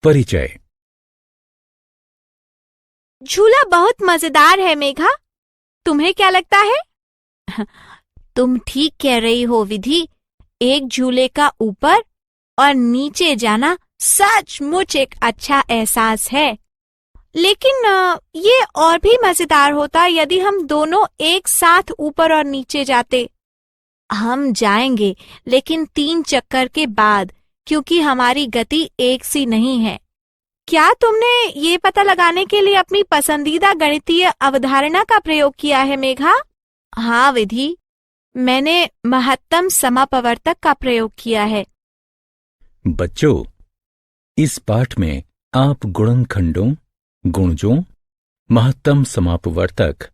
परिचय। झूला बहुत मजेदार है मेघा, तुम्हें क्या लगता है? तुम ठीक कह रही हो विधि, एक झूले का ऊपर और नीचे जाना सचमुच एक अच्छा एहसास है। लेकिन ये और भी मजेदार होता यदि हम दोनों एक साथ ऊपर और नीचे जाते। हम जाएंगे, लेकिन 3 चक्कर के बाद, क्योंकि हमारी गति एक सी नहीं है। क्या तुमने ये पता लगाने के लिए अपनी पसंदीदा गणितीय अवधारणा का प्रयोग किया है मेघा? हाँ विधि, मैंने महत्तम समापवर्तक का प्रयोग किया है। बच्चों, इस पाठ में आप गुणनखंडों, गुणजों, महत्तम समापवर्तक,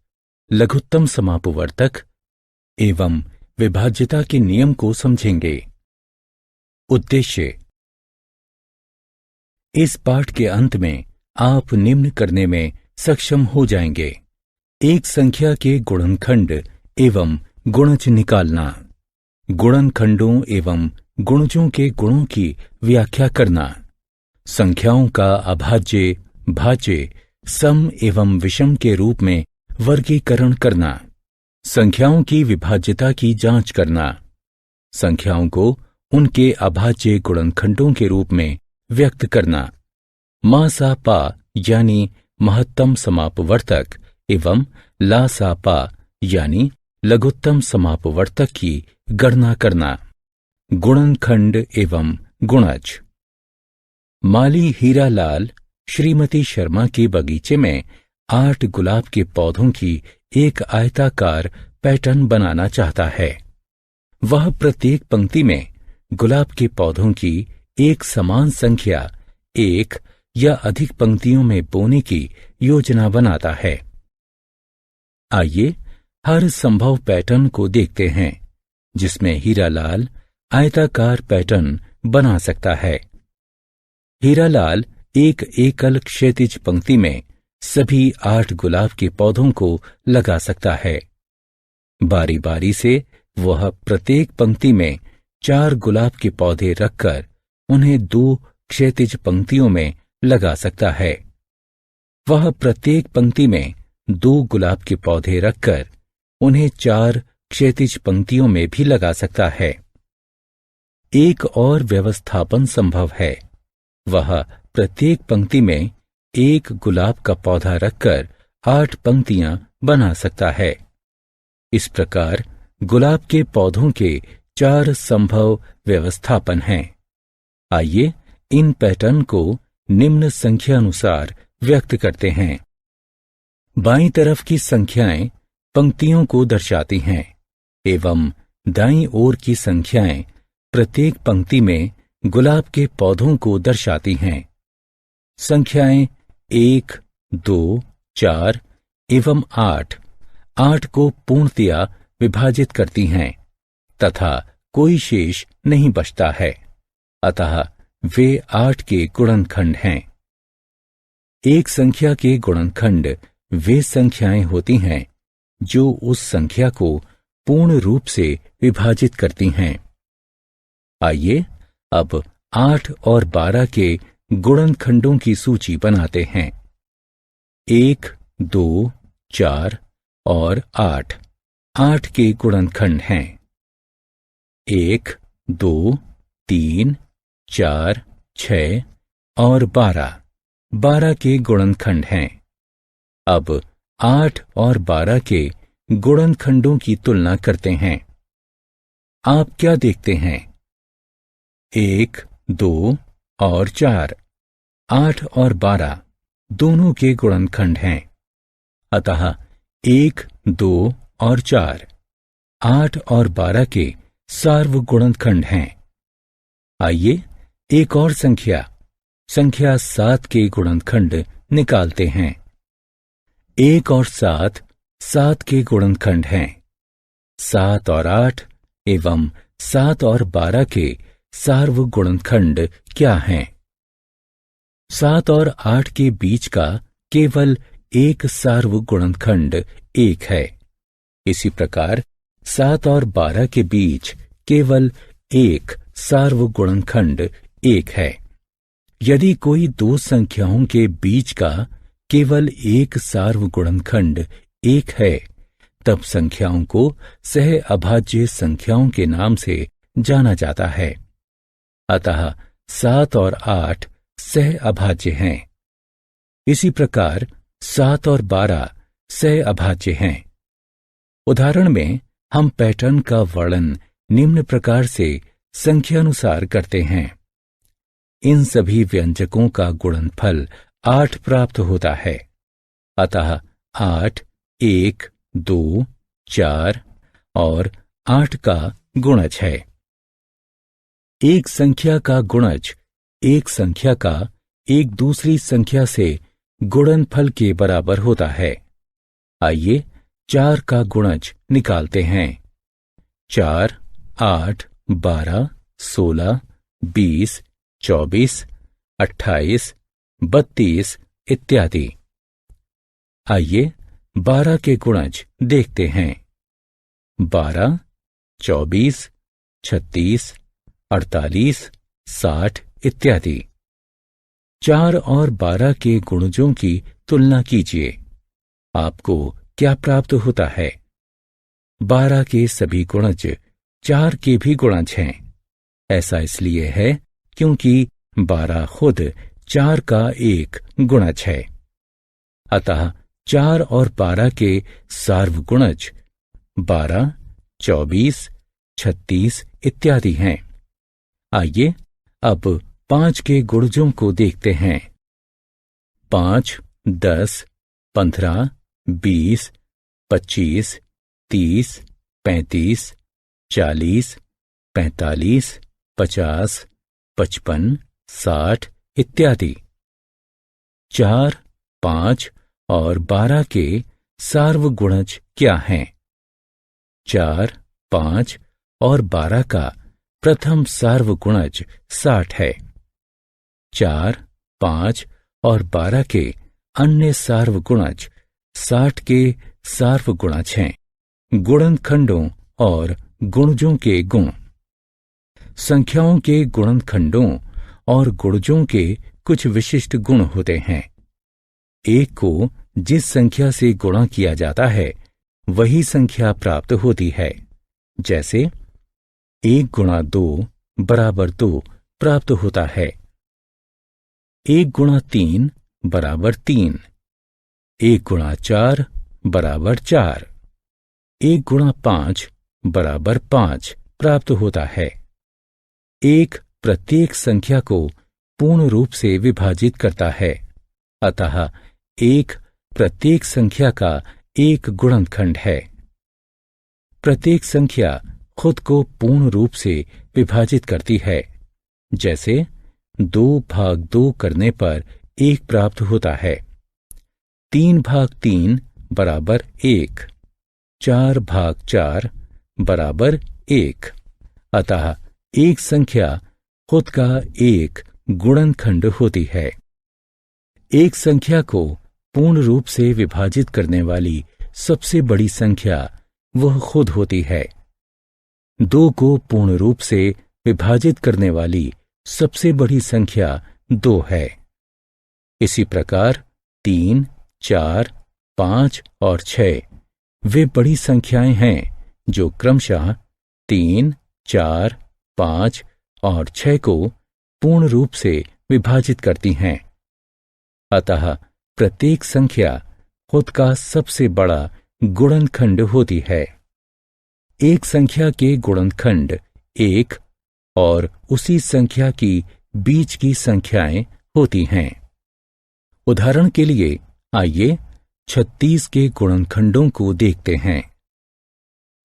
लघुत्तम समापवर्तक एवं विभाज्यता के नियम को समझेंगे। उद्देश्य। इस पाठ के अंत में आप निम्न करने में सक्षम हो जाएंगे: एक संख्या के गुणनखंड एवं गुणज निकालना, गुणनखंडों एवं गुणजों के गुणों की व्याख्या करना, संख्याओं का अभाज्य, भाज्य, सम एवं विषम के रूप में वर्गीकरण करना, संख्याओं की विभाज्यता की जांच करना, संख्याओं को उनके अभाज्य गुणनखंडों के रूप में व्यक्त करना, मा सा पा यानी महत्तम समापवर्तक एवं ला सा पा यानी लघुत्तम समापवर्तक की गणना करना, गुणनखंड एवं गुणज। माली हीरालाल श्रीमती शर्मा के बगीचे में 8 गुलाब के पौधों की एक आयताकार पैटर्न बनाना चाहता है। वह प्रत्येक पंक्ति में गुलाब के पौधों की एक समान संख्या, एक या अधिक पंक्तियों में बोने की योजना बनाता है। आइए हर संभव पैटर्न को देखते हैं जिसमें हीरालाल आयताकार पैटर्न बना सकता है। हीरालाल एक एकल क्षैतिज पंक्ति में सभी 8 गुलाब के पौधों को लगा सकता है। बारी बारी से वह प्रत्येक पंक्ति में 4 गुलाब के पौधे रखकर उन्हें 2 क्षैतिज पंक्तियों में लगा सकता है। वह प्रत्येक पंक्ति में 2 गुलाब के पौधे रखकर उन्हें 4 क्षैतिज पंक्तियों में भी लगा सकता है। एक और व्यवस्थापन संभव है। वह प्रत्येक पंक्ति में 1 गुलाब का पौधा रखकर 8 पंक्तियां बना सकता है। इस प्रकार गुलाब के पौधों के 4 संभव व्यवस्थापन हैं। आइए इन पैटर्न को निम्न संख्या अनुसार व्यक्त करते हैं। बाईं तरफ की संख्याएं पंक्तियों को दर्शाती हैं एवं दाईं ओर की संख्याएं प्रत्येक पंक्ति में गुलाब के पौधों को दर्शाती हैं। संख्याएं 1, 2, 4 एवं 8 को पूर्णतया विभाजित करती हैं तथा कोई शेष नहीं बचता है, अतः वे 8 के गुणनखंड हैं। एक संख्या के गुणनखंड वे संख्याएं होती हैं जो उस संख्या को पूर्ण रूप से विभाजित करती हैं। आइए अब 8 और 12 के गुणनखंडों की सूची बनाते हैं। 1, 2, 4 और 8 के गुणनखंड हैं। 1, 2, 3, 4, 6 और 12 के गुणनखंड हैं। अब 8 और 12 के गुणनखंडों की तुलना करते हैं। आप क्या देखते हैं? 1, 2 और 4, 8 और 12 दोनों के गुणनखंड हैं, अतः 1, 2 और 4 8 और 12 के सार्वगुणनखंड हैं। आइए एक और संख्या 7 के गुणनखंड निकालते हैं। 1 और 7 के गुणनखंड हैं। 7 और 8 एवं 7 और 12 के सार्वगुणनखंड क्या हैं? 7 और 8 के बीच का केवल एक सार्वगुणनखंड 1 है। इसी प्रकार 7 और 12 के बीच केवल एक सार्वगुणनखंड एक है। यदि कोई दो संख्याओं के बीच का केवल एक सार्वगुणनखंड एक है, तब संख्याओं को सह अभाज्य संख्याओं के नाम से जाना जाता है। अतः 7 और 8 सह अभाज्य हैं। इसी प्रकार 7 और 12 सह अभाज्य हैं। उदाहरण में हम पैटर्न का वर्णन निम्न प्रकार से संख्यानुसार करते हैं। इन सभी व्यंजकों का गुणनफल 8 प्राप्त होता है। अतः 8 1 2 4 और 8 का गुणज है। एक संख्या का गुणज एक संख्या का एक दूसरी संख्या से गुणनफल के बराबर होता है। आइए 4 का गुणज निकालते हैं। 4 8 12 16 20 24 28 32 इत्यादि। आइए 12 के गुणज देखते हैं। 12 24 36 48 60 इत्यादि। 4 और 12 के गुणजों की तुलना कीजिए। आपको क्या प्राप्त होता है? 12 के सभी गुणज 4 के भी गुणज हैं। ऐसा इसलिए है क्योंकि 12 खुद 4 का एक गुणज है। अतः 4 और 12 के सार्वगुणज 12, 24, 36 इत्यादि हैं। आइए अब 5 के गुणजों को देखते हैं। 5, 10, 15, 20, 25, 30, 35, 40, 45, 50, 55, 60 इत्यादि। 4, 5 और 12 के सार्वगुणज क्या हैं? 4, 5 और 12 का प्रथम सार्वगुणज 60 है। 4, 5 और 12 के अन्य सार्वगुणज 60 के सार्वगुणज हैं। गुणनखंडों और गुणजों के गुण। संख्याओं के गुणनखंडों और गुणजों के कुछ विशिष्ट गुण होते हैं। एक को जिस संख्या से गुणा किया जाता है वही संख्या प्राप्त होती है। जैसे 1 गुणा 2 बराबर 2 प्राप्त होता है। 1 गुणा 3 बराबर 3। 1 गुणा 4 बराबर 4। 1 गुणा 5 बराबर 5 प्राप्त होता है। 1 प्रत्येक संख्या को पूर्ण रूप से विभाजित करता है। अतः 1 प्रत्येक संख्या का एक गुणनखंड है। प्रत्येक संख्या खुद को पूर्ण रूप से विभाजित करती है। जैसे 2 भाग 2 करने पर 1 प्राप्त होता है। 3 भाग 3 बराबर 1। 4 भाग 4 बराबर 1। अतः एक संख्या खुद का एक गुणनखंड होती है। एक संख्या को पूर्ण रूप से विभाजित करने वाली सबसे बड़ी संख्या वह खुद होती है। 2 को पूर्ण रूप से विभाजित करने वाली सबसे बड़ी संख्या 2 है। इसी प्रकार 3, 4, 5 और 6 वे बड़ी संख्याएं हैं जो क्रमशः 3, 4, 5 और 6 को पूर्ण रूप से विभाजित करती हैं। अतः प्रत्येक संख्या खुद का सबसे बड़ा गुणनखंड होती है। एक संख्या के गुणनखंड एक और उसी संख्या की बीच की संख्याएं होती हैं। उदाहरण के लिए आइए 36 के गुणनखंडों को देखते हैं।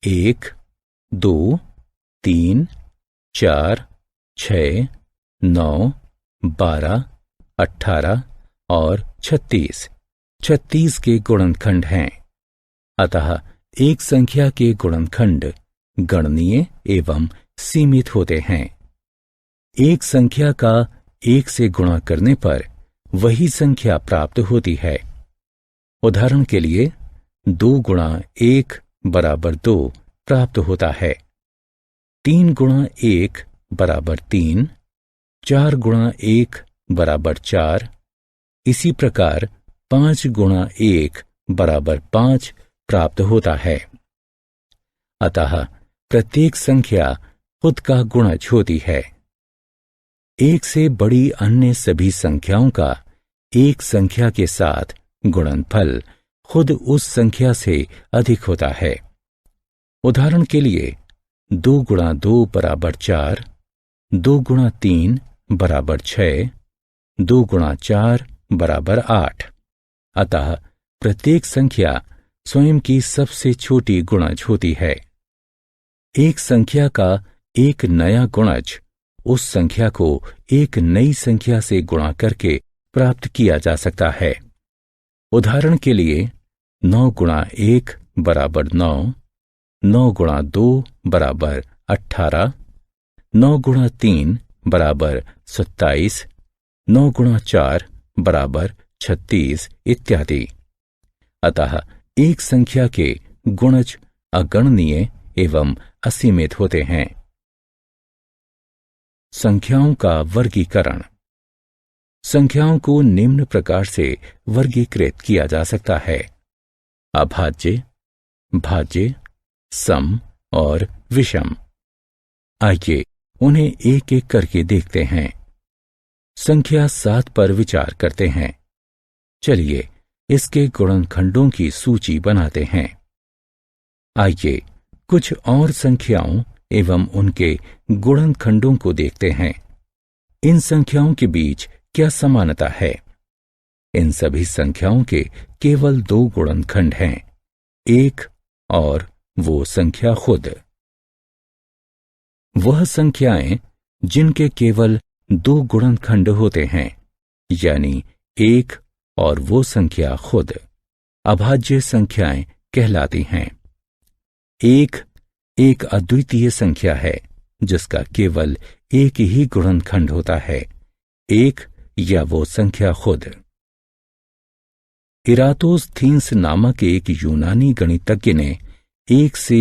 1, 2, 3, 4, 6, 9, 12, 18 और 36 36 के गुणनखंड हैं। अतः एक संख्या के गुणनखंड गणनीय एवं सीमित होते हैं। एक संख्या का 1 से गुणा करने पर वही संख्या प्राप्त होती है। उदाहरण के लिए 2 गुणा 1 बराबर 2 प्राप्त होता है। 3 गुणा 1 बराबर 3, 4 गुणा 1 बराबर 4, इसी प्रकार 5 गुणा 1 बराबर 5 प्राप्त होता है। अतः प्रत्येक संख्या खुद का गुणज होती है। एक से बड़ी अन्य सभी संख्याओं का एक संख्या के साथ गुणनफल खुद उस संख्या से अधिक होता है। उदाहरण के लिए 2 गुणा 2 बराबर 4, 2 गुणा 3 बराबर 6, 2 गुणा 4 बराबर 8। अतः प्रत्येक संख्या स्वयं की सबसे छोटी गुणज होती है। एक संख्या का एक नया गुणज उस संख्या को एक नई संख्या से गुणा करके प्राप्त किया जा सकता है। उदाहरण के लिए 9 गुणा 1 बराबर 9, 9 गुणा 2 बराबर 18, 9 गुणा 3 बराबर 27, 9 गुणा 4 बराबर 36 इत्यादि। अतः एक संख्या के गुणज अगणनीय एवं असीमित होते हैं। संख्याओं का वर्गीकरण। संख्याओं को निम्न प्रकार से वर्गीकृत किया जा सकता है: अभाज्य, भाज्य, सम और विषम। आइए उन्हें एक एक करके देखते हैं। संख्या 7 पर विचार करते हैं। चलिए इसके गुणनखंडों की सूची बनाते हैं। आइए कुछ और संख्याओं एवं उनके गुणनखंडों को देखते हैं। इन संख्याओं के बीच क्या समानता है? इन सभी संख्याओं के केवल 2 गुणनखंड हैं, एक और वो संख्या खुद। वह संख्याएं जिनके केवल 2 गुणनखंड होते हैं, यानी एक और वो संख्या खुद, अभाज्य संख्याएं कहलाती हैं। एक अद्वितीय संख्या है जिसका केवल एक ही गुणनखंड होता है, एक या वो संख्या खुद। इरातोस्थीन्स नामक एक यूनानी गणितज्ञ ने 1 से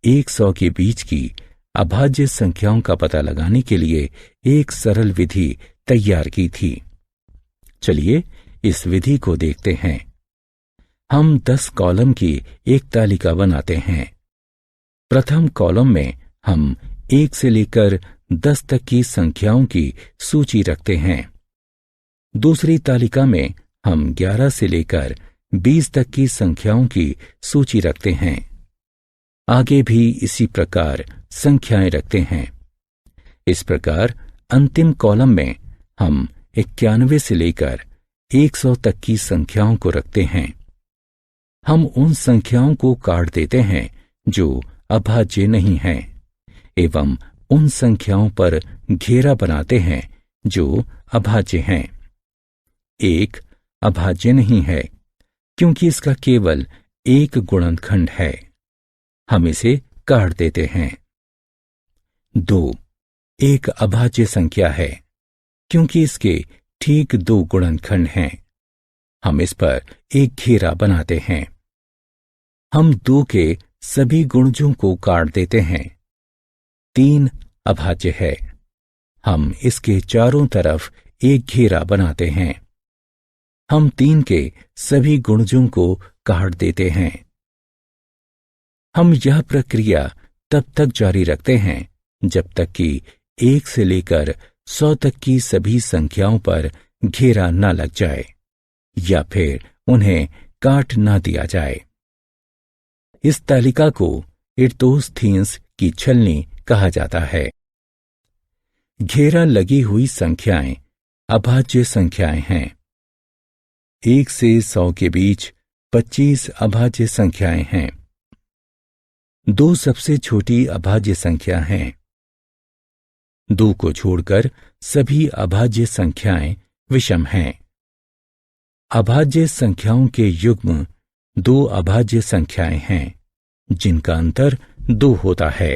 100 के बीच की अभाज्य संख्याओं का पता लगाने के लिए एक सरल विधि तैयार की थी। चलिए इस विधि को देखते हैं। हम 10 कॉलम की एक तालिका बनाते हैं। प्रथम कॉलम में हम 1 से लेकर 10 तक की संख्याओं की सूची रखते हैं। दूसरी तालिका में हम 11 से लेकर 20 तक की संख्याओं की सूची रखते हैं। आगे भी इसी प्रकार संख्याएं रखते हैं। इस प्रकार अंतिम कॉलम में हम 91 से लेकर 100 तक की संख्याओं को रखते हैं। हम उन संख्याओं को काट देते हैं जो अभाज्य नहीं हैं एवं उन संख्याओं पर घेरा बनाते हैं जो अभाज्य हैं। 1 अभाज्य नहीं है क्योंकि इसका केवल एक गुणनखंड है, हम इसे काट देते हैं। 2 एक अभाज्य संख्या है क्योंकि इसके ठीक 2 गुणनखंड हैं, हम इस पर एक घेरा बनाते हैं। हम 2 के सभी गुणजों को काट देते हैं। 3 अभाज्य है, हम इसके चारों तरफ एक घेरा बनाते हैं। हम 3 के सभी गुणजों को काट देते हैं। हम यह प्रक्रिया तब तक जारी रखते हैं जब तक कि 1 से लेकर 100 तक की सभी संख्याओं पर घेरा न लग जाए या फिर उन्हें काट न दिया जाए। इस तालिका को इरातोस्थीन्स की छलनी कहा जाता है। घेरा लगी हुई संख्याएं अभाज्य संख्याएं हैं। 1 से 100 के बीच 25 अभाज्य संख्याएं हैं। 2 सबसे छोटी अभाज्य संख्या हैं। 2 को छोड़कर सभी अभाज्य संख्याएं विषम हैं। अभाज्य संख्याओं के युग्म 2 अभाज्य संख्याएं हैं जिनका अंतर 2 होता है।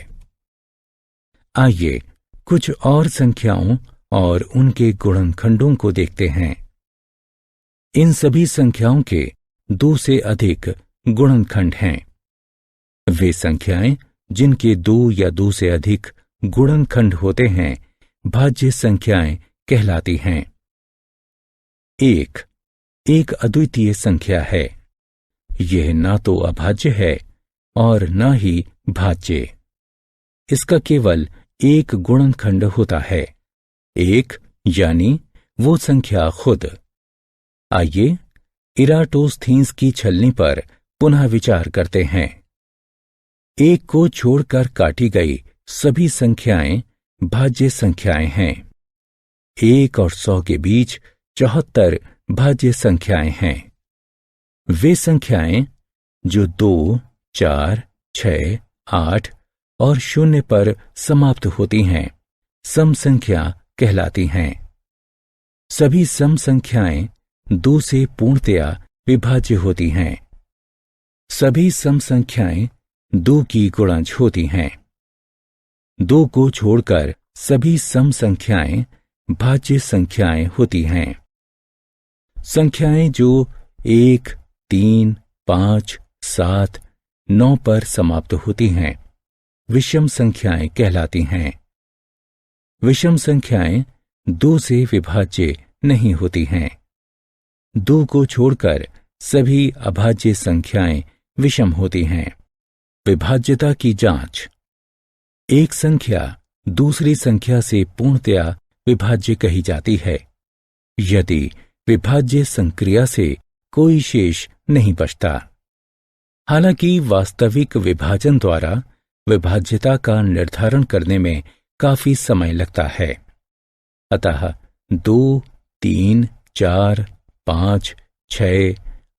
आइए कुछ और संख्याओं और उनके गुणनखंडों को देखते हैं। इन सभी संख्याओं के 2 से अधिक गुणनखंड हैं। वे संख्याएं जिनके 2 या 2 से अधिक गुणनखंड होते हैं भाज्य संख्याएं कहलाती हैं। एक अद्वितीय संख्या है। यह ना तो अभाज्य है और ना ही भाज्य। इसका केवल एक गुणनखंड होता है, एक यानी वो संख्या खुद। आइए इराटोस्थीन्स की छलनी पर पुनः विचार करते हैं। एक को छोड़कर काटी गई सभी संख्याएं भाज्य संख्याएं हैं। 1 और 100 के बीच 74 भाज्य संख्याएं हैं। वे संख्याएं जो 2, 4, 6, 8 और 0 पर समाप्त होती हैं सम संख्या कहलाती हैं। सभी सम संख्याएं 2 से पूर्णतया विभाज्य होती हैं। सभी सम संख्याएं 2 की गुणज होती हैं। 2 को छोड़कर सभी सम संख्याएं भाज्य संख्याएं होती हैं। संख्याएं जो 1, 3, 5, 7, 9 पर समाप्त होती हैं विषम संख्याएं कहलाती हैं। विषम संख्याएं 2 से विभाज्य नहीं होती हैं। 2 को छोड़कर सभी अभाज्य संख्याएं विषम होती हैं। विभाज्यता की जांच। एक संख्या दूसरी संख्या से पूर्णतया विभाज्य कही जाती है यदि विभाज्य संक्रिया से कोई शेष नहीं बचता। हालांकि वास्तविक विभाजन द्वारा विभाज्यता का निर्धारण करने में काफी समय लगता है। अतः 2, 3, 4, 5, 6,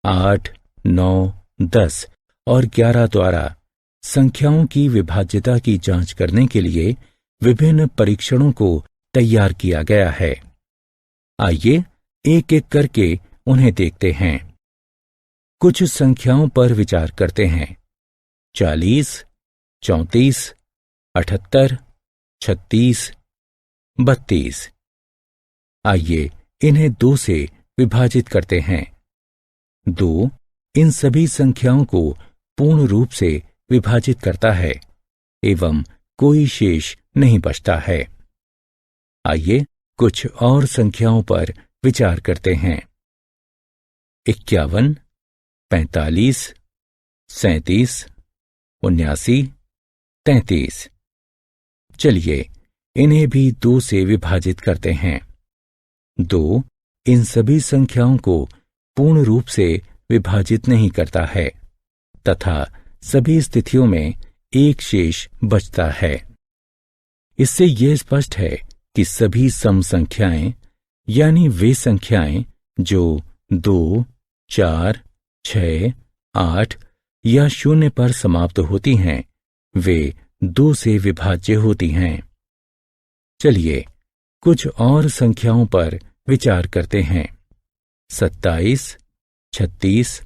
8, 9, 10 और 11 द्वारा संख्याओं की विभाज्यता की जांच करने के लिए विभिन्न परीक्षणों को तैयार किया गया है। आइए एक एक करके उन्हें देखते हैं। कुछ संख्याओं पर विचार करते हैं। 40, 34, 78, 36, 32। आइए इन्हें 2 से विभाजित करते हैं। 2 इन सभी संख्याओं को पूर्ण रूप से विभाजित करता है एवं कोई शेष नहीं बचता है। आइए कुछ और संख्याओं पर विचार करते हैं। 51, 45, 37, 79, 33। चलिए इन्हें भी 2 से विभाजित करते हैं। 2 इन सभी संख्याओं को पूर्ण रूप से विभाजित नहीं करता है तथा सभी स्थितियों में एक शेष बचता है। इससे यह स्पष्ट है कि सभी सम संख्याएं यानी वे संख्याएं जो 2, 4, 6, 8 या 0 पर समाप्त होती हैं वे 2 से विभाज्य होती हैं। चलिए कुछ और संख्याओं पर विचार करते हैं। 27, 36,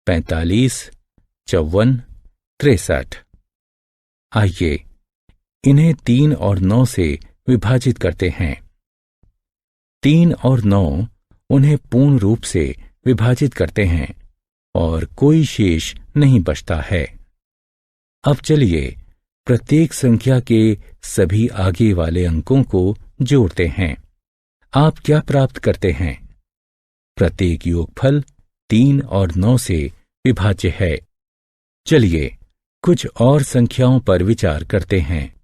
45, 54, 63। आइए इन्हें 3 और 9 से विभाजित करते हैं। 3 और 9 उन्हें पूर्ण रूप से विभाजित करते हैं और कोई शेष नहीं बचता है। अब चलिए प्रत्येक संख्या के सभी आगे वाले अंकों को जोड़ते हैं। आप क्या प्राप्त करते हैं? प्रत्येक योगफल 3 और 9 से विभाज्य है। चलिए कुछ और संख्याओं पर विचार करते हैं।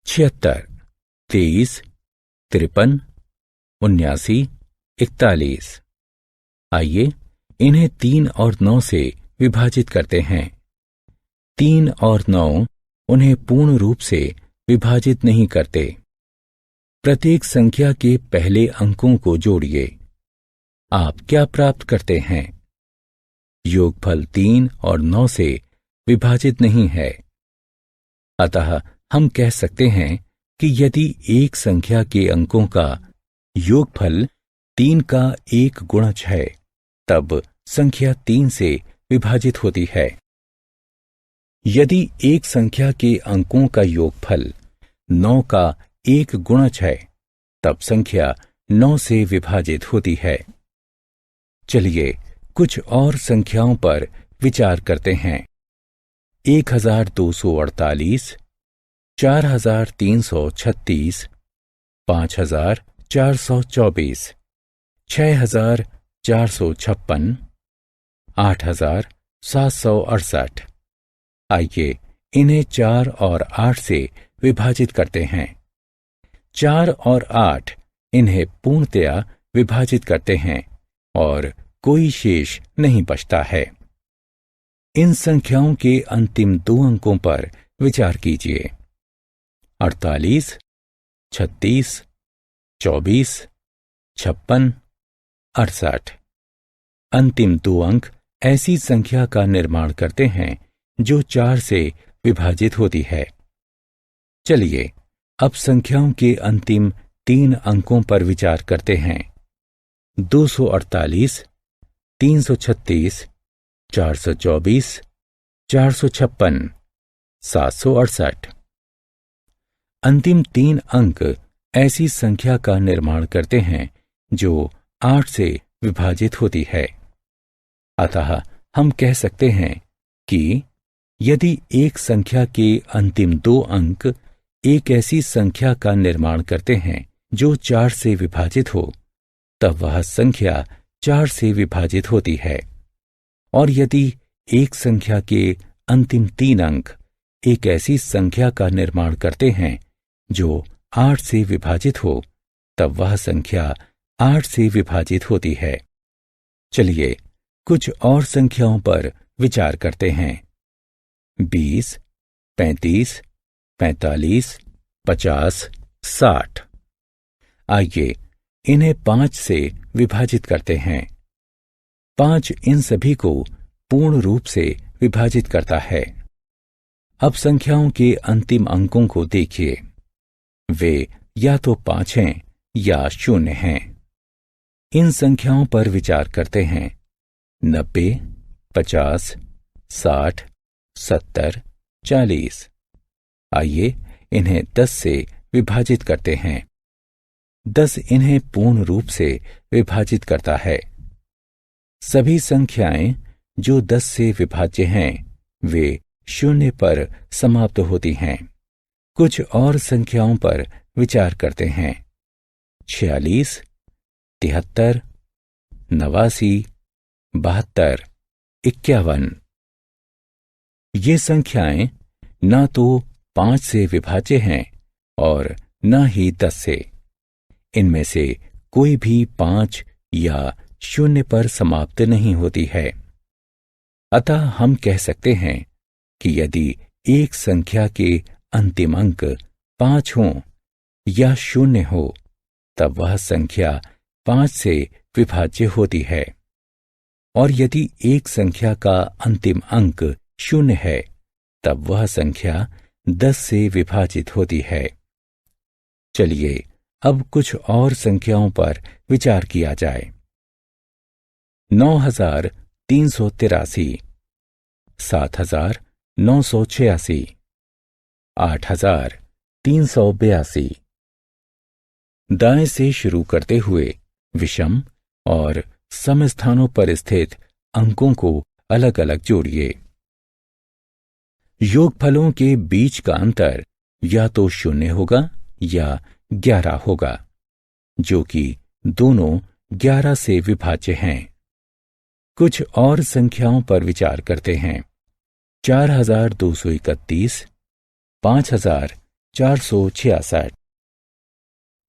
76, 23, 53, 79, 41। आइए इन्हें 3 और 9 से विभाजित करते हैं। 3 और 9 उन्हें पूर्ण रूप से विभाजित नहीं करते। प्रत्येक संख्या के पहले अंकों को जोड़िए। आप क्या प्राप्त करते हैं? योगफल 3 और 9 से विभाजित नहीं है। अतः हम कह सकते हैं कि यदि एक संख्या के अंकों का योगफल 3 का एक गुणज है तब संख्या 3 से विभाजित होती है। यदि एक संख्या के अंकों का योगफल 9 का एक गुणज है तब संख्या 9 से विभाजित होती है। चलिए कुछ और संख्याओं पर विचार करते हैं। 1248, 4336, 5424, 6456, 8768। आइए इन्हें 4 और 8 से विभाजित करते हैं। 4 और 8 इन्हें पूर्णतया विभाजित करते हैं और कोई शेष नहीं बचता है। इन संख्याओं के अंतिम 2 अंकों पर विचार कीजिए। 48, 36, 24, 56, 68। अंतिम 2 अंक ऐसी संख्या का निर्माण करते हैं जो 4 से विभाजित होती है। चलिए अब संख्याओं के अंतिम 3 अंकों पर विचार करते हैं। 248, 336, 424, 456, 768। अंतिम 3 अंक ऐसी संख्या का निर्माण करते हैं जो 8 से विभाजित होती है। अतः हम कह सकते हैं कि यदि एक संख्या के अंतिम 2 अंक एक ऐसी संख्या का निर्माण करते हैं जो 4 से विभाजित हो, तब वह संख्या 4 से विभाजित होती है। और यदि एक संख्या के अंतिम 3 अंक एक ऐसी संख्या का निर्माण करते हैं जो 8 से विभाजित हो, तब वह संख्या 8 से विभाजित होती है। चलिए कुछ और संख्याओं पर विचार करते हैं। 20, 35, 45, 50, 60। आइए इन्हें 5 से विभाजित करते हैं। 5 इन सभी को पूर्ण रूप से विभाजित करता है। अब संख्याओं के अंतिम अंकों को देखिए। वे या तो 5 हैं या 0 हैं। इन संख्याओं पर विचार करते हैं। 90, 50, 60, 70, 40। आइए इन्हें 10 से विभाजित करते हैं। 10 इन्हें पूर्ण रूप से विभाजित करता है। सभी संख्याएं जो 10 से विभाज्य हैं, वे 0 पर समाप्त होती हैं। कुछ और संख्याओं पर विचार करते हैं। 46, 73, 89, 72, 51। ये संख्याएं न तो 5 से विभाज्य हैं और न ही 10 से। इनमें से कोई भी 5 या 0 पर समाप्त नहीं होती है। अतः हम कह सकते हैं कि यदि एक संख्या के अंतिम अंक 5 हों या 0 हो, तब वह संख्या 5 से विभाज्य होती है। और यदि एक संख्या का अंतिम अंक 0 है, तब वह संख्या 10 से विभाजित होती है। चलिए अब कुछ और संख्याओं पर विचार किया जाए। 9383, 7986, 8382। दाएं से शुरू करते हुए विषम और सम स्थानों पर स्थित अंकों को अलग अलग जोड़िए। योगफलों के बीच का अंतर या तो 0 होगा या 11 होगा, जो कि दोनों 11 से विभाज्य हैं। कुछ और संख्याओं पर विचार करते हैं। 4231, 5466।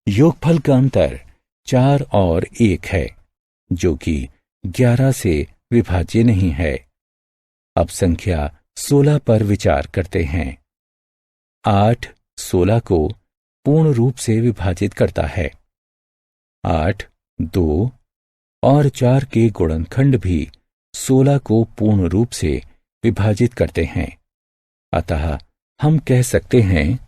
योगफल का अंतर 4 और 1 है, जो कि 11 से विभाज्य नहीं है। अब संख्या 16 पर विचार करते हैं। 8 16 को पूर्ण रूप से विभाजित करता है। 8, 2 और 4 के गुणनखंड भी 16 को पूर्ण रूप से विभाजित करते हैं। अतः हम कह सकते हैं,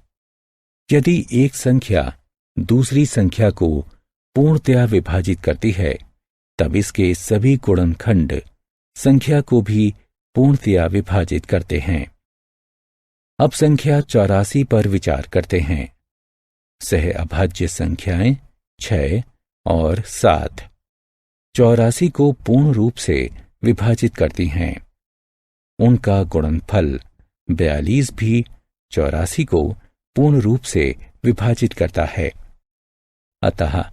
यदि एक संख्या दूसरी संख्या को पूर्णतया विभाजित करती है, तब इसके सभी गुणनखंड संख्या को भी पूर्णतया विभाजित करते हैं। अब संख्या 84 पर विचार करते हैं। सह अभाज्य संख्याएं 6 और 7 84 को पूर्ण रूप से विभाजित करती हैं। उनका गुणनफल 42 भी 84 को पूर्ण रूप से विभाजित करता है। अतः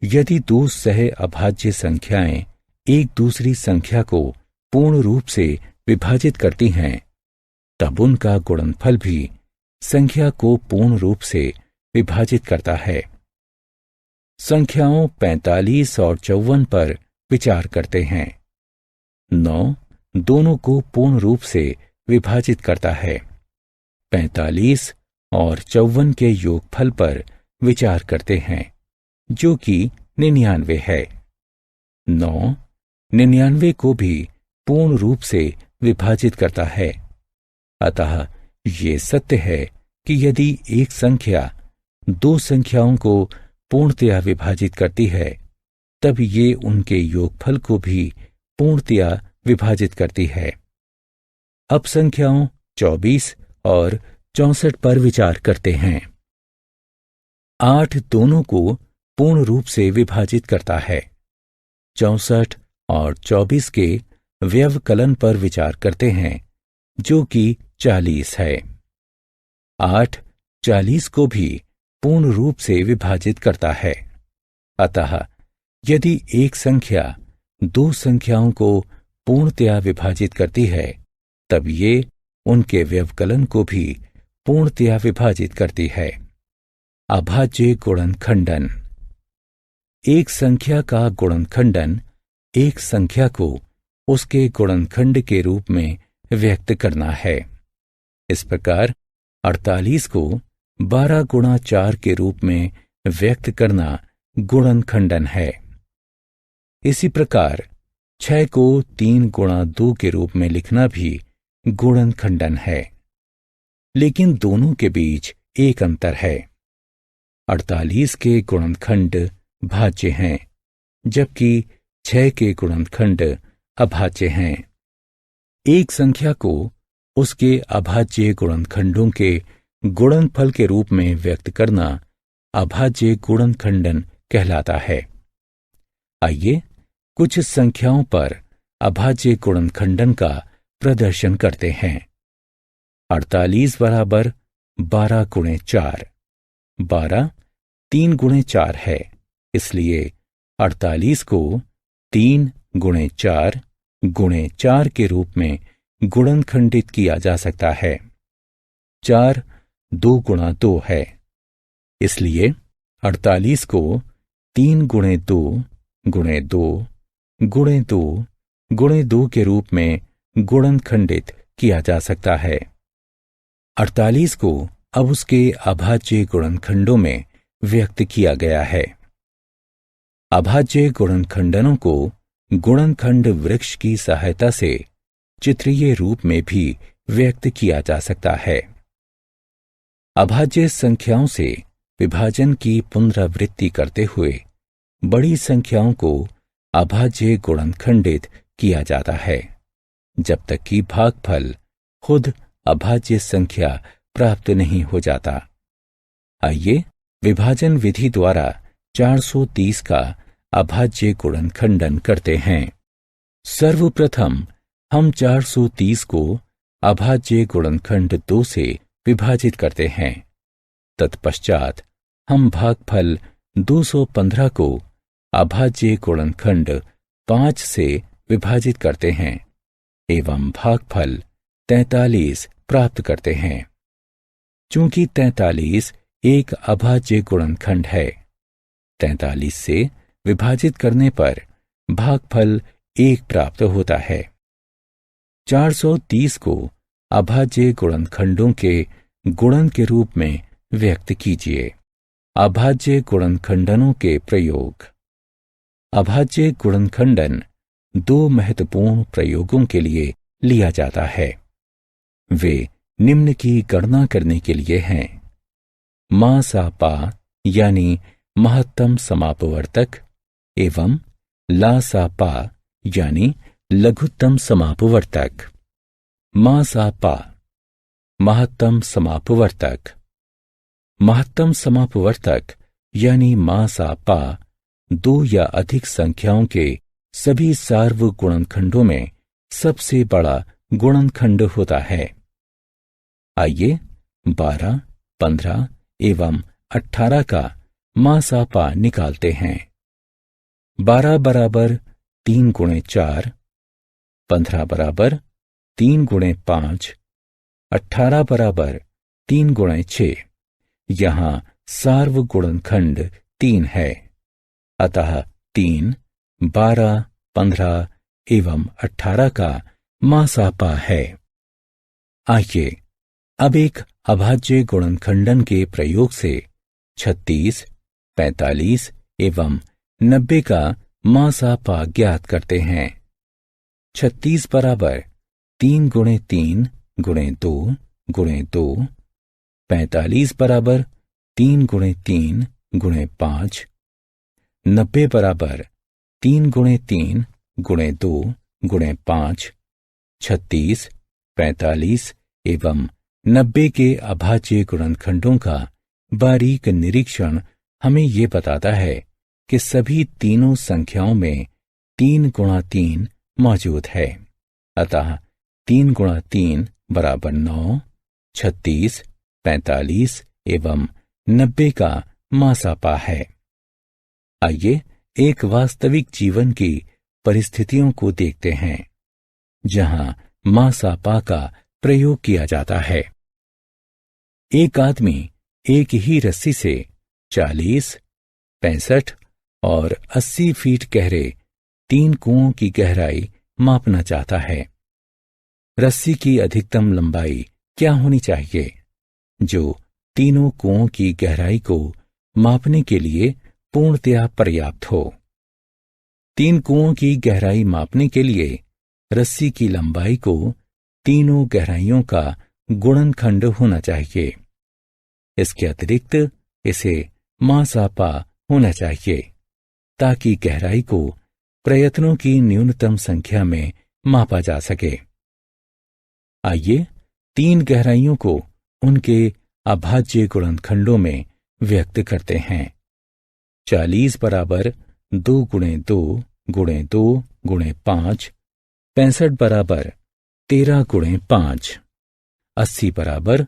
यदि दो सह अभाज्य संख्याएं एक दूसरी संख्या को पूर्ण रूप से विभाजित करती हैं, तब उनका गुणनफल भी संख्या को पूर्ण रूप से विभाजित करता है। संख्याओं 45 और 54 पर विचार करते हैं। 9 दोनों को पूर्ण रूप से विभाजित करता है। 45 और 54 के योगफल पर विचार करते हैं, जो कि 99 है। 9 99 को भी पूर्ण रूप से विभाजित करता है। अतः ये सत्य है कि यदि एक संख्या दो संख्याओं को पूर्णतया विभाजित करती है, तब ये उनके योगफल को भी पूर्णतया विभाजित करती है। अब संख्याओं 24 और 64 पर विचार करते हैं। 8 दोनों को पूर्ण रूप से विभाजित करता है। 64 और 24 के व्यवकलन पर विचार करते हैं, जो कि 40 है। 8 40 को भी पूर्ण रूप से विभाजित करता है। अतः यदि एक संख्या दो संख्याओं को पूर्णतया विभाजित करती है, तब ये उनके व्यवकलन को भी पूर्णतया विभाजित करती है। अभाज्य गुणनखंडन। एक संख्या का गुणनखंडन एक संख्या को उसके गुणनखंड के रूप में व्यक्त करना है। इस प्रकार 48 को 12 गुणा 4 के रूप में व्यक्त करना गुणनखंडन है। इसी प्रकार 6 को 3 गुणा 2 के रूप में लिखना भी गुणनखंडन है। लेकिन दोनों के बीच एक अंतर है। 48 के गुणनखंड भाज्य हैं, जबकि 6 के गुणनखंड अभाज्य हैं। एक संख्या को उसके अभाज्य गुणनखंडों के गुणनफल के रूप में व्यक्त करना अभाज्य गुणनखंडन कहलाता है। आइए कुछ संख्याओं पर अभाज्य गुणनखंडन का प्रदर्शन करते हैं। 48 बराबर 12 गुणे 4। 12 3 गुणे 4 है, इसलिए 48 को 3 गुणे 4 गुणे 4 के रूप में गुणनखंडित किया जा सकता है। 4 2 गुणा 2 है, इसलिए 48 को 3 गुणे 2 गुणे 2 गुणे 2 गुणे 2 के रूप में गुणनखंडित किया जा सकता है। 48 को अब उसके अभाज्य गुणनखंडों में व्यक्त किया गया है। अभाज्य गुणनखंडनों को गुणनखंड वृक्ष की सहायता से चित्रीय रूप में भी व्यक्त किया जा सकता है। अभाज्य संख्याओं से विभाजन की पुनरावृत्ति करते हुए बड़ी संख्याओं को अभाज्य गुणनखंडित किया जाता है, जब तक कि भागफल खुद अभाज्य संख्या प्राप्त नहीं हो जाता। आइए विभाजन विधि द्वारा 430 का अभाज्य गुणनखंडन करते हैं। सर्वप्रथम हम 430 को अभाज्य गुणनखंड 2 से विभाजित करते हैं। तत्पश्चात हम भागफल 215 को अभाज्य गुणनखंड 5 से विभाजित करते हैं एवं भागफल 43 प्राप्त करते हैं। चूंकि 43 एक अभाज्य गुणनखंड है, 43 से विभाजित करने पर भागफल 1 प्राप्त होता है। 430 को अभाज्य गुणनखंडों के गुणन के रूप में व्यक्त कीजिए। अभाज्य गुणनखंडनों के प्रयोग। अभाज्य गुणनखंडन 2 महत्वपूर्ण प्रयोगों के लिए लिया जाता है। वे निम्न की गणना करने के लिए हैं। मा सा पा यानी महत्तम समापवर्तक एवं ला सा पा यानी लघुत्तम समापवर्तक। मा सा पा महत्तम समापवर्तक। महत्तम समापवर्तक यानी मा सा पा 2 या अधिक संख्याओं के सभी सार्वगुणनखंडों में सबसे बड़ा गुणनखंड होता है। आइए 12, 15 एवं 18 का मासापा निकालते हैं। 12 बराबर 3 गुणे 4, 15 बराबर 3 गुणे 5, 18 बराबर 3 गुणे 6। यहाँ सार्वगुणनखंड 3 है, अतः 3, 12, 15 एवं 18 का मासापा है। आइए अब एक अभाज्य गुणनखंडन के प्रयोग से 36, 45 एवं 90 का मासापा ज्ञात करते हैं। 36 बराबर 3 गुणे 3 गुणे 2 गुणे 2, 45 बराबर 3 गुणे 3 गुणे 5, 90 बराबर 3 गुणे 3 गुणे 2 गुणे 5। 36, 45 एवं 90 के अभाज्य गुणनखंडों का बारीक निरीक्षण हमें ये बताता है कि सभी तीनों संख्याओं में 3 गुणा 3 मौजूद है, अतः 3 गुणा 3 बराबर 9। 36, 45 एवं 90 का मासापा है। आइए एक वास्तविक जीवन की परिस्थितियों को देखते हैं जहां मासापा का प्रयोग किया जाता है। एक आदमी एक ही रस्सी से 40, 65 और 80 फीट गहरे 3 कुओं की गहराई मापना चाहता है। रस्सी की अधिकतम लंबाई क्या होनी चाहिए जो तीनों कुओं की गहराई को मापने के लिए पूर्णतया पर्याप्त हो? 3 कुओं की गहराई मापने के लिए रस्सी की लंबाई को तीनों गहराइयों का गुणनखंड होना चाहिए। इसके अतिरिक्त इसे मासापा होना चाहिए ताकि गहराई को प्रयत्नों की न्यूनतम संख्या में मापा जा सके। आइए 3 गहराइयों को उनके अभाज्य गुणनखंडों में व्यक्त करते हैं। 40 बराबर 2 गुणे 2 गुणे 2 गुणे 5, 65 बराबर 13 गुणे 5, 80 बराबर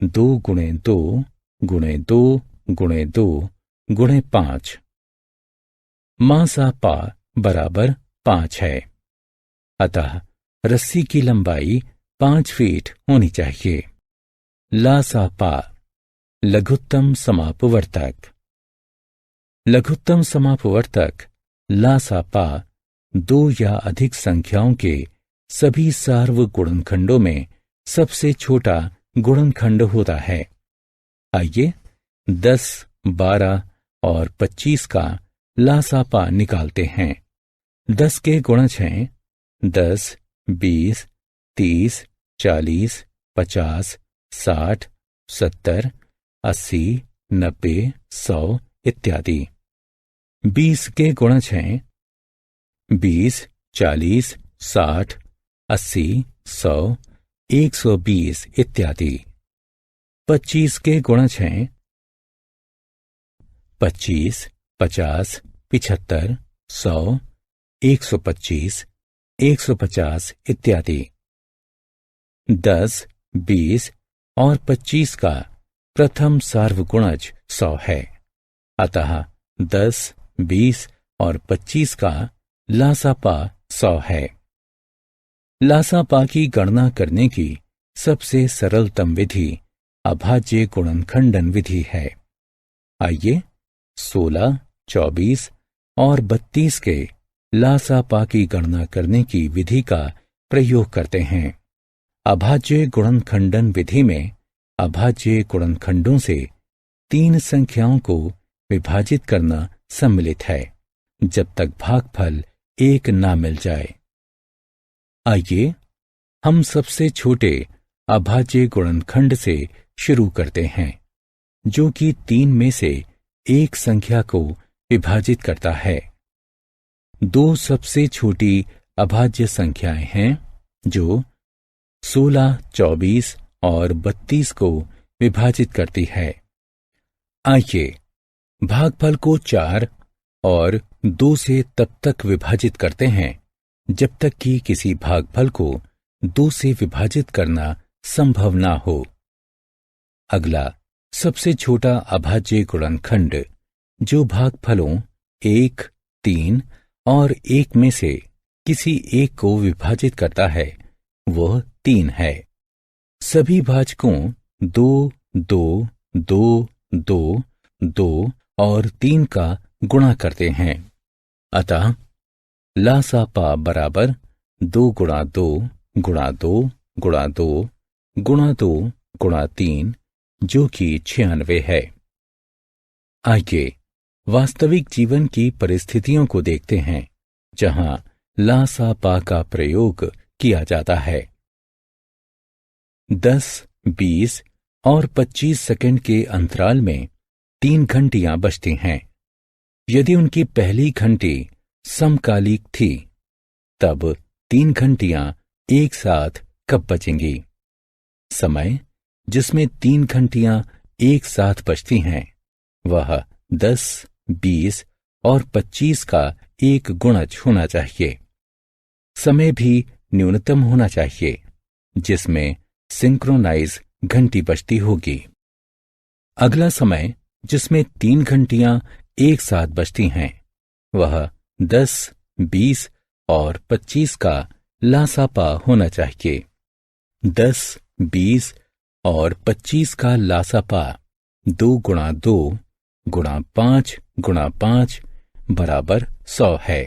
2 गुणे 2 गुणे 2 गुणे 2 गुणे 5। मासापा बराबर 5 है, अतः रस्सी की लंबाई 5 फीट होनी चाहिए। लासापा लघुत्तम समापवर्तक। लघुत्तम समापवर्तक लासापा 2 या अधिक संख्याओं के सभी सार्वगुणनखंडों में सबसे छोटा गुणनखंड होता है। आइए 10, 12 और 25 का लासापा निकालते हैं। 10 के गुणज हैं 10, 20, 30, 40, 50, 60, 70, 80, 90, 100 इत्यादि। 20 के गुणज हैं 20, 40, 60, 80, 100, 120 इत्यादि। 25 के गुणज हैं 25, 50, 75, 100, 125, 150 इत्यादि। 10, 20 और 25 का प्रथम सार्वगुणज 100 है, अतः 10, 20 और 25 का लासापा 100 है। लासापा की गणना करने की सबसे सरलतम विधि अभाज्य गुणनखंडन विधि है। आइए 16, 24 और 32 के लासापा की गणना करने की विधि का प्रयोग करते हैं। अभाज्य गुणनखंडन विधि में अभाज्य गुणनखंडों से 3 संख्याओं को विभाजित करना सम्मिलित है जब तक भागफल 1 ना मिल जाए। आइए हम सबसे छोटे अभाज्य गुणनखंड से शुरू करते हैं जो कि 3 में से एक संख्या को विभाजित करता है। 2 सबसे छोटी अभाज्य संख्याएं हैं जो 16, 24 और 32 को विभाजित करती है। आइए भागफल को 4 और 2 से तब तक विभाजित करते हैं जब तक कि किसी भागफल को 2 से विभाजित करना संभव ना हो। अगला सबसे छोटा अभाज्य गुणनखंड जो भागफलों 1, 3 और 1 में से किसी एक को विभाजित करता है वह 3 है। सभी भाजकों 2, 2, 2, 2, 2 और 3 का गुणा करते हैं। अतः लासापा बराबर 2 गुणा 2 गुणा 2 गुणा 2 गुणा 2 गुणा 3 जो कि 96 है। आइए वास्तविक जीवन की परिस्थितियों को देखते हैं जहां लासापा का प्रयोग किया जाता है। 10, 20 और 25 सेकंड के अंतराल में 3 घंटियां बजती हैं। यदि उनकी पहली घंटी समकालिक थी तब 3 घंटियां एक साथ कब बजेंगी? समय जिसमें 3 घंटियां एक साथ बजती हैं वह 10, 20 और 25 का एक गुणज होना चाहिए। समय भी न्यूनतम होना चाहिए जिसमें सिंक्रोनाइज घंटी बजती होगी। अगला समय जिसमें 3 घंटियां एक साथ बजती हैं वह 10, 20 और 25 का लासापा होना चाहिए। 10, 20 और 25 का लासापा 2 गुणा 2 गुणा 5 गुणा 5 बराबर 100 है।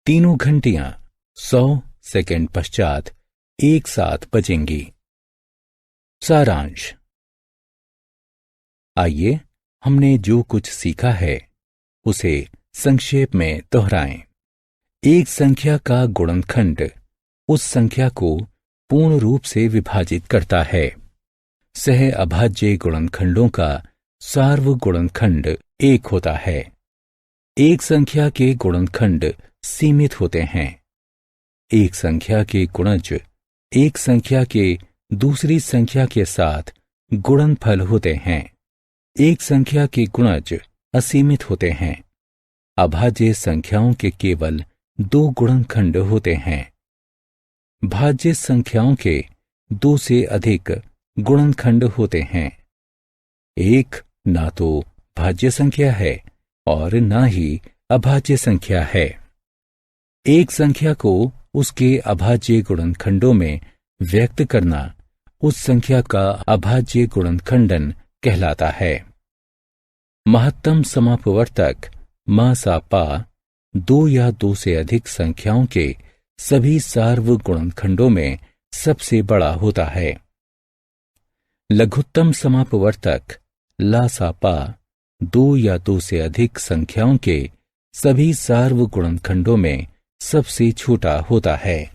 तीनों घंटियां 100 सेकंड पश्चात एक साथ बजेंगी। सारांश। आइए हमने जो कुछ सीखा है उसे संक्षेप में दोहराएं। एक संख्या का गुणनखंड उस संख्या को पूर्ण रूप से विभाजित करता है। सह अभाज्य गुणनखंडों का सार्वगुणनखंड 1 होता है। एक संख्या के गुणनखंड सीमित होते हैं। एक संख्या के गुणज एक संख्या के दूसरी संख्या के साथ गुणनफल होते हैं। एक संख्या के गुणज असीमित होते हैं। अभाज्य संख्याओं के केवल 2 गुणनखंड होते हैं। भाज्य संख्याओं के 2 से अधिक गुणनखंड होते हैं। एक ना तो भाज्य संख्या है और ना ही अभाज्य संख्या है। एक संख्या को उसके अभाज्य गुणनखंडों में व्यक्त करना उस संख्या का अभाज्य गुणनखंडन कहलाता है। महत्तम समापवर्तक मासापा 2 या 2 से अधिक संख्याओं के सभी सार्वगुणनखंडों में सबसे बड़ा होता है। लघुत्तम समापवर्तक लासापा 2 या 2 से अधिक संख्याओं के सभी सार्वगुणनखंडों में सबसे छोटा होता है।